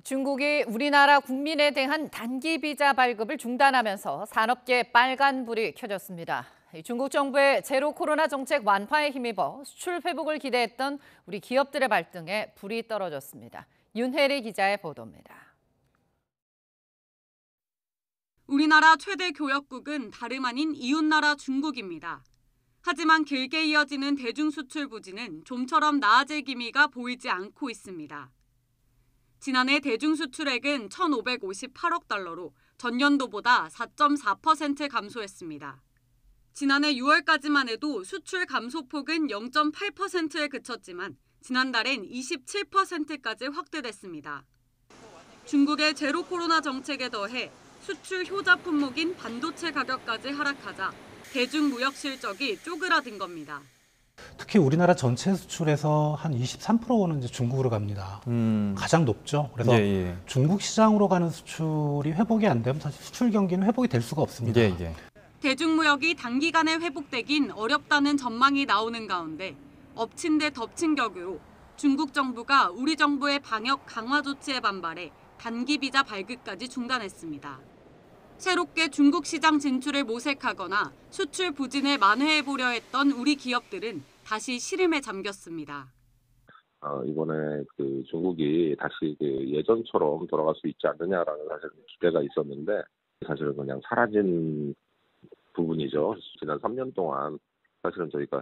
중국이 우리나라 국민에 대한 단기 비자 발급을 중단하면서 산업계에 빨간불이 켜졌습니다. 중국 정부의 제로 코로나 정책 완화에 힘입어 수출 회복을 기대했던 우리 기업들의 발등에 불이 떨어졌습니다. 윤혜리 기자의 보도입니다. 우리나라 최대 교역국은 다름 아닌 이웃나라 중국입니다. 하지만 길게 이어지는 대중수출 부진은 좀처럼 나아질 기미가 보이지 않고 있습니다. 지난해 대중수출액은 1,558억 달러로 전년도보다 4.4% 감소했습니다. 지난해 6월까지만 해도 수출 감소폭은 0.8%에 그쳤지만 지난달엔 27%까지 확대됐습니다. 중국의 제로 코로나 정책에 더해 수출 효자 품목인 반도체 가격까지 하락하자 대중무역 실적이 쪼그라든 겁니다. 특히 우리나라 전체 수출에서 한 23%는 이제 중국으로 갑니다. 가장 높죠. 그래서 중국 시장으로 가는 수출이 회복이 안 되면 사실 수출 경기는 회복이 될 수가 없습니다. 대중무역이 단기간에 회복되긴 어렵다는 전망이 나오는 가운데 엎친 데 덮친 격으로 중국 정부가 우리 정부의 방역 강화 조치에 반발해 단기 비자 발급까지 중단했습니다. 새롭게 중국 시장 진출을 모색하거나 수출 부진을 만회해보려 했던 우리 기업들은 다시 시름에 잠겼습니다. 이번에 중국이 다시 예전처럼 돌아갈 수 있지 않느냐라는 사실 기대가 있었는데 사실은 그냥 사라진 부분이죠. 지난 3년 동안 사실은 저희가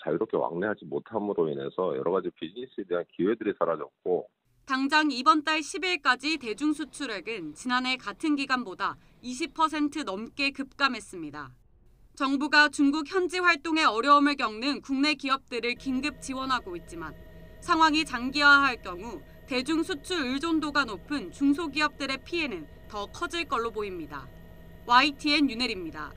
자유롭게 왕래하지 못함으로 인해서 여러 가지 비즈니스에 대한 기회들이 사라졌고 당장 이번 달 10일까지 대중수출액은 지난해 같은 기간보다 20% 넘게 급감했습니다. 정부가 중국 현지 활동에 어려움을 겪는 국내 기업들을 긴급 지원하고 있지만 상황이 장기화할 경우 대중수출 의존도가 높은 중소기업들의 피해는 더 커질 걸로 보입니다. YTN 윤혜리입니다.